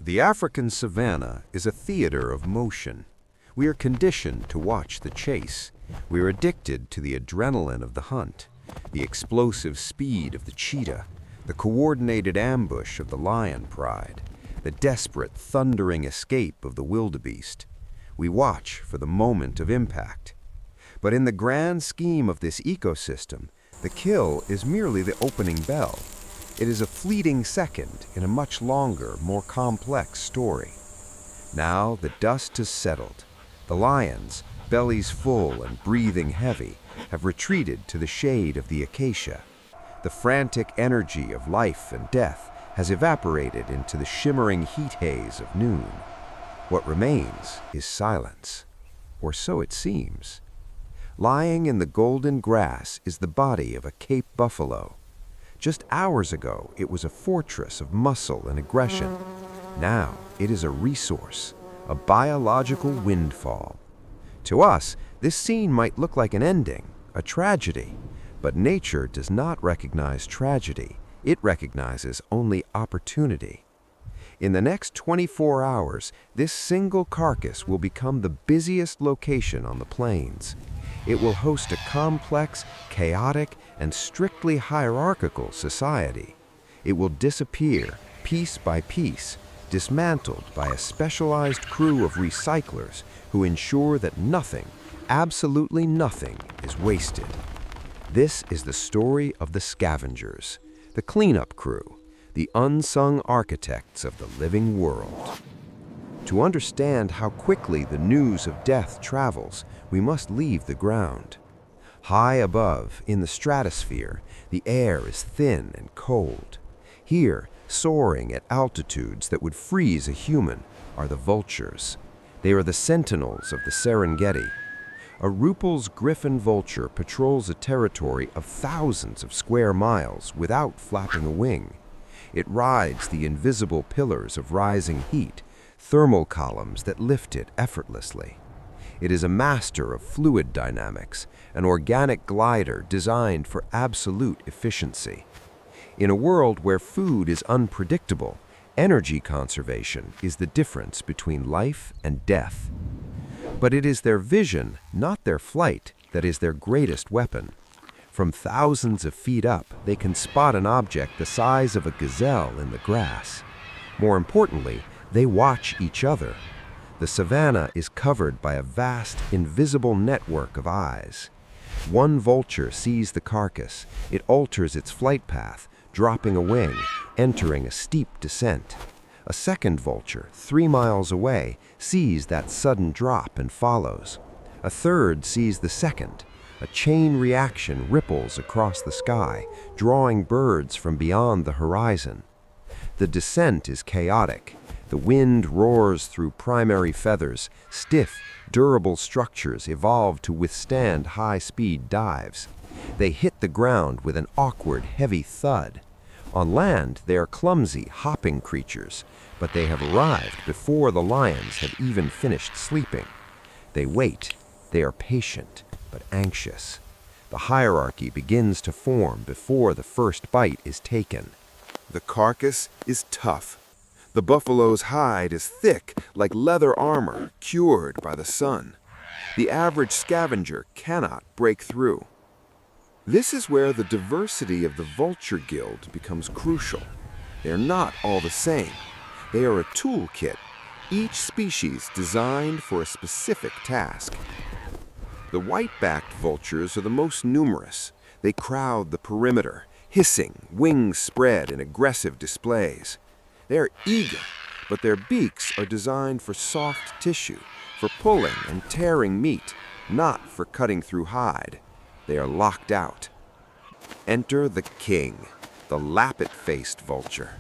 The African savanna is a theater of motion. We are conditioned to watch the chase. We are addicted to the adrenaline of the hunt, the explosive speed of the cheetah, the coordinated ambush of the lion pride, the desperate, thundering escape of the wildebeest. We watch for the moment of impact. But in the grand scheme of this ecosystem, the kill is merely the opening bell. It is a fleeting second in a much longer, more complex story. Now the dust has settled. The lions, bellies full and breathing heavy, have retreated to the shade of the acacia. The frantic energy of life and death has evaporated into the shimmering heat haze of noon. What remains is silence, or so it seems. Lying in the golden grass is the body of a Cape buffalo. Just hours ago, it was a fortress of muscle and aggression. Now, it is a resource, a biological windfall. To us, this scene might look like an ending, a tragedy, but nature does not recognize tragedy. It recognizes only opportunity. In the next 24 hours, this single carcass will become the busiest location on the plains. It will host a complex, chaotic, and strictly hierarchical society. It will disappear, piece by piece, dismantled by a specialized crew of recyclers who ensure that nothing, absolutely nothing, is wasted. This is the story of the Scavengers, the cleanup crew, the unsung architects of the living world. To understand how quickly the news of death travels, we must leave the ground. High above, in the stratosphere, the air is thin and cold. Here, soaring at altitudes that would freeze a human, are the vultures. They are the sentinels of the Serengeti. A Ruppel's griffon vulture patrols a territory of thousands of square miles without flapping a wing. It rides the invisible pillars of rising heat, thermal columns that lift it effortlessly. It is a master of fluid dynamics, an organic glider designed for absolute efficiency. In a world where food is unpredictable, energy conservation is the difference between life and death. But it is their vision, not their flight, that is their greatest weapon. From thousands of feet up, they can spot an object the size of a gazelle in the grass. More importantly, they watch each other. The savanna is covered by a vast, invisible network of eyes. One vulture sees the carcass. It alters its flight path, dropping a wing, entering a steep descent. A second vulture, 3 miles away, sees that sudden drop and follows. A third sees the second. A chain reaction ripples across the sky, drawing birds from beyond the horizon. The descent is chaotic. The wind roars through primary feathers. Stiff, durable structures evolve to withstand high-speed dives. They hit the ground with an awkward, heavy thud. On land, they are clumsy, hopping creatures, but they have arrived before the lions have even finished sleeping. They wait. They are patient, but anxious. The hierarchy begins to form before the first bite is taken. The carcass is tough. The buffalo's hide is thick, like leather armor, cured by the sun. The average scavenger cannot break through. This is where the diversity of the vulture guild becomes crucial. They are not all the same. They are a toolkit, each species designed for a specific task. The white-backed vultures are the most numerous. They crowd the perimeter, hissing, wings spread in aggressive displays. They are eager, but their beaks are designed for soft tissue, for pulling and tearing meat, not for cutting through hide. They are locked out. Enter the king, the lappet-faced vulture.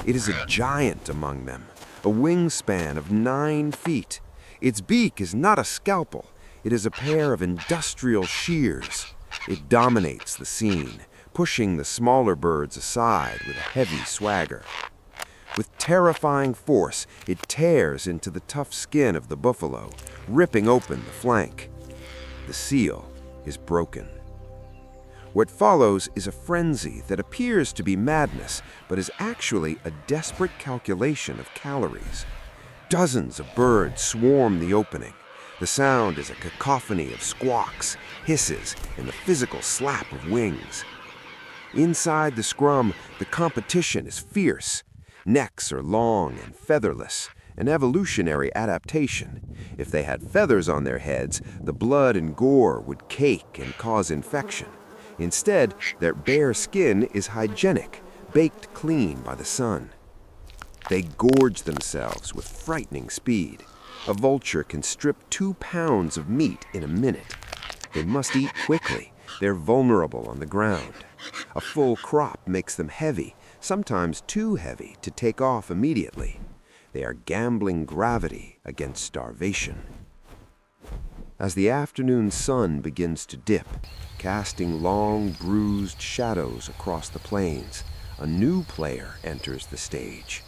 It is a giant among them, a wingspan of 9 feet. Its beak is not a scalpel. It is a pair of industrial shears. It dominates the scene, pushing the smaller birds aside with a heavy swagger. With terrifying force, it tears into the tough skin of the buffalo, ripping open the flank. The seal is broken. What follows is a frenzy that appears to be madness, but is actually a desperate calculation of calories. Dozens of birds swarm the opening. The sound is a cacophony of squawks, hisses, and the physical slap of wings. Inside the scrum, the competition is fierce. Necks are long and featherless, an evolutionary adaptation. If they had feathers on their heads, the blood and gore would cake and cause infection. Instead, their bare skin is hygienic, baked clean by the sun. They gorge themselves with frightening speed. A vulture can strip 2 pounds of meat in a minute. They must eat quickly. They're vulnerable on the ground. A full crop makes them heavy, sometimes too heavy to take off immediately. They are gambling gravity against starvation. As the afternoon sun begins to dip, casting long, bruised shadows across the plains, a new player enters the stage.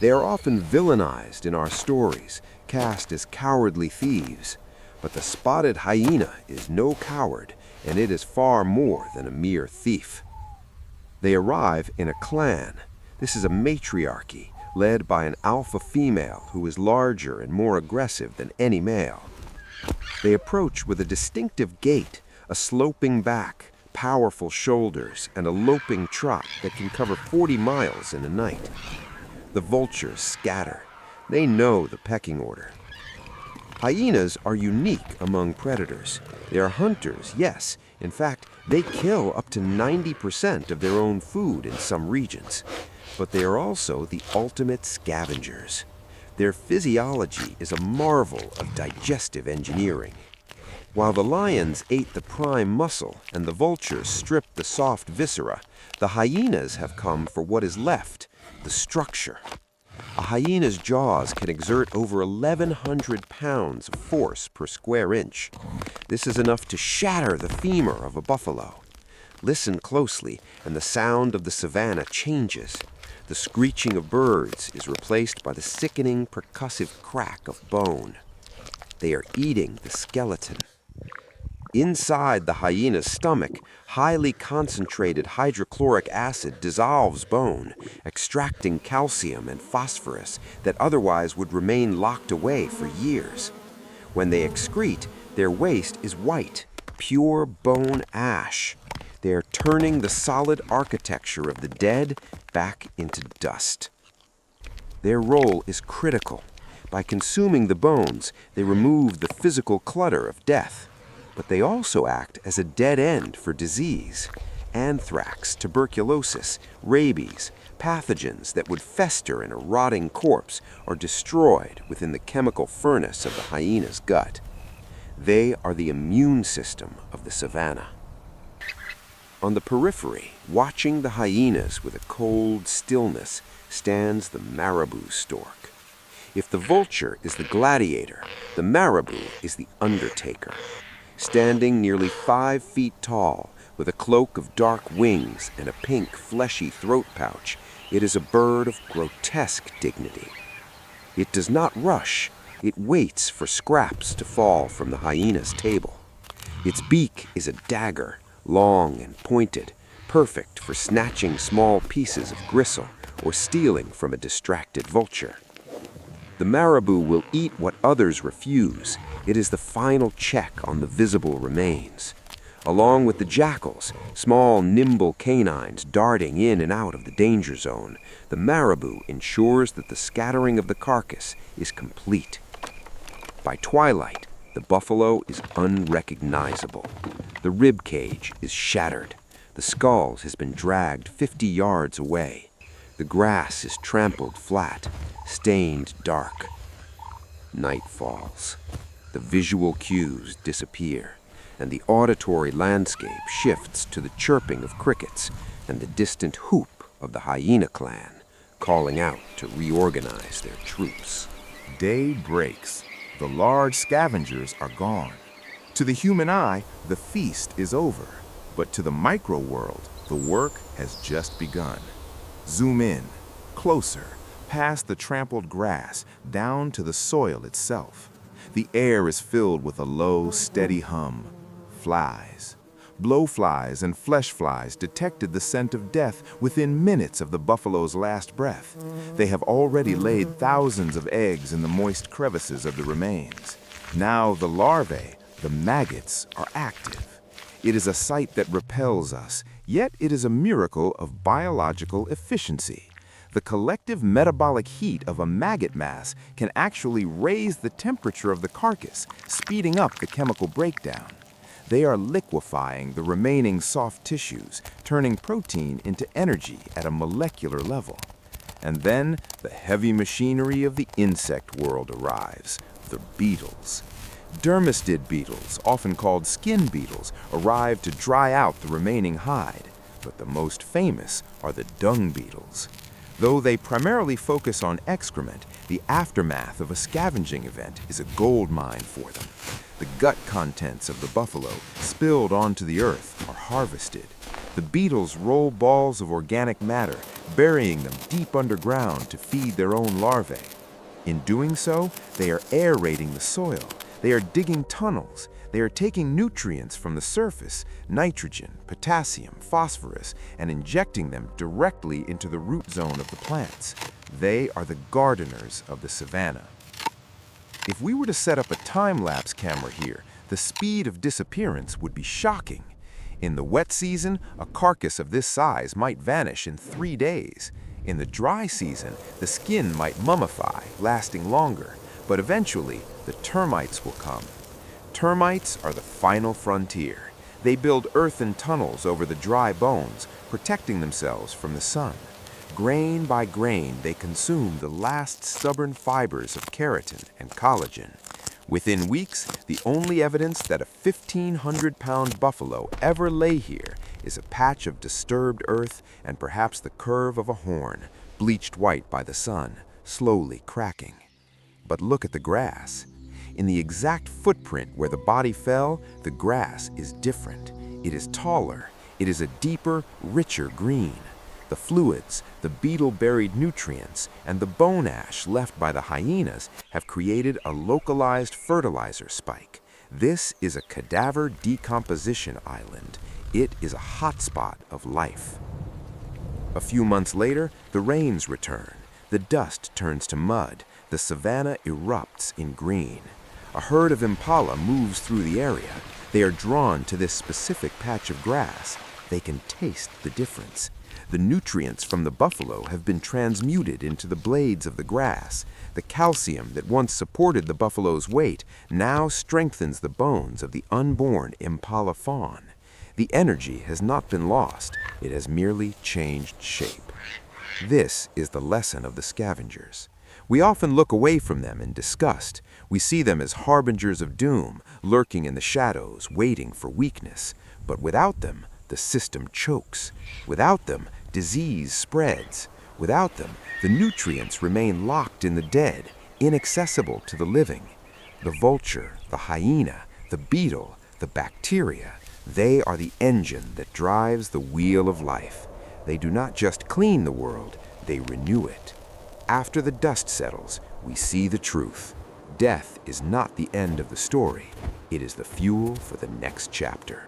They are often villainized in our stories, cast as cowardly thieves. But the spotted hyena is no coward, and it is far more than a mere thief. They arrive in a clan. This is a matriarchy, led by an alpha female who is larger and more aggressive than any male. They approach with a distinctive gait, a sloping back, powerful shoulders, and a loping trot that can cover 40 miles in a night. The vultures scatter. They know the pecking order. Hyenas are unique among predators. They are hunters, yes. In fact, they kill up to 90% of their own food in some regions. But they are also the ultimate scavengers. Their physiology is a marvel of digestive engineering. While the lions ate the prime muscle and the vultures stripped the soft viscera, the hyenas have come for what is left, the structure. A hyena's jaws can exert over 1,100 pounds of force per square inch. This is enough to shatter the femur of a buffalo. Listen closely, and the sound of the savanna changes. The screeching of birds is replaced by the sickening percussive crack of bone. They are eating the skeleton. Inside the hyena's stomach, highly concentrated hydrochloric acid dissolves bone, extracting calcium and phosphorus that otherwise would remain locked away for years. When they excrete, their waste is white, pure bone ash. They are turning the solid architecture of the dead back into dust. Their role is critical. By consuming the bones, they remove the physical clutter of death. But they also act as a dead end for disease. Anthrax, tuberculosis, rabies, pathogens that would fester in a rotting corpse are destroyed within the chemical furnace of the hyena's gut. They are the immune system of the savanna. On the periphery, watching the hyenas with a cold stillness, stands the marabou stork. If the vulture is the gladiator, the marabou is the undertaker. Standing nearly 5 feet tall, with a cloak of dark wings and a pink, fleshy throat pouch, it is a bird of grotesque dignity. It does not rush. It waits for scraps to fall from the hyena's table. Its beak is a dagger, long and pointed, perfect for snatching small pieces of gristle or stealing from a distracted vulture. The marabou will eat what others refuse. It is the final check on the visible remains. Along with the jackals, small, nimble canines darting in and out of the danger zone, the marabou ensures that the scattering of the carcass is complete. By twilight, the buffalo is unrecognizable. The rib cage is shattered. The skull has been dragged 50 yards away. The grass is trampled flat, stained dark. Night falls. The visual cues disappear, and the auditory landscape shifts to the chirping of crickets and the distant whoop of the hyena clan, calling out to reorganize their troops. Day breaks. The large scavengers are gone. To the human eye, the feast is over. But to the micro world, the work has just begun. Zoom in, closer, past the trampled grass, down to the soil itself. The air is filled with a low, steady hum. Flies. Blowflies and flesh flies detected the scent of death within minutes of the buffalo's last breath. They have already laid thousands of eggs in the moist crevices of the remains. Now the larvae, the maggots, are active. It is a sight that repels us, yet it is a miracle of biological efficiency. The collective metabolic heat of a maggot mass can actually raise the temperature of the carcass, speeding up the chemical breakdown. They are liquefying the remaining soft tissues, turning protein into energy at a molecular level. And then the heavy machinery of the insect world arrives, the beetles. Dermestid beetles, often called skin beetles, arrive to dry out the remaining hide, but the most famous are the dung beetles. Though they primarily focus on excrement, the aftermath of a scavenging event is a gold mine for them. The gut contents of the buffalo, spilled onto the earth, are harvested. The beetles roll balls of organic matter, burying them deep underground to feed their own larvae. In doing so, they are aerating the soil. They are digging tunnels. They are taking nutrients from the surface, nitrogen, potassium, phosphorus, and injecting them directly into the root zone of the plants. They are the gardeners of the savanna. If we were to set up a time-lapse camera here, the speed of disappearance would be shocking. In the wet season, a carcass of this size might vanish in 3 days. In the dry season, the skin might mummify, lasting longer, but eventually, the termites will come. Termites are the final frontier. They build earthen tunnels over the dry bones, protecting themselves from the sun. Grain by grain, they consume the last stubborn fibers of keratin and collagen. Within weeks, the only evidence that a 1,500-pound buffalo ever lay here is a patch of disturbed earth and perhaps the curve of a horn, bleached white by the sun, slowly cracking. But look at the grass. In the exact footprint where the body fell, the grass is different. It is taller. It is a deeper, richer green. The fluids, the beetle-buried nutrients, and the bone ash left by the hyenas have created a localized fertilizer spike. This is a cadaver decomposition island. It is a hotspot of life. A few months later, the rains return. The dust turns to mud. The savanna erupts in green. A herd of impala moves through the area. They are drawn to this specific patch of grass. They can taste the difference. The nutrients from the buffalo have been transmuted into the blades of the grass. The calcium that once supported the buffalo's weight now strengthens the bones of the unborn impala fawn. The energy has not been lost. It has merely changed shape. This is the lesson of the scavengers. We often look away from them in disgust. We see them as harbingers of doom, lurking in the shadows, waiting for weakness. But without them, the system chokes. Without them, disease spreads. Without them, the nutrients remain locked in the dead, inaccessible to the living. The vulture, the hyena, the beetle, the bacteria, they are the engine that drives the wheel of life. They do not just clean the world, they renew it. After the dust settles, we see the truth. Death is not the end of the story. It is the fuel for the next chapter.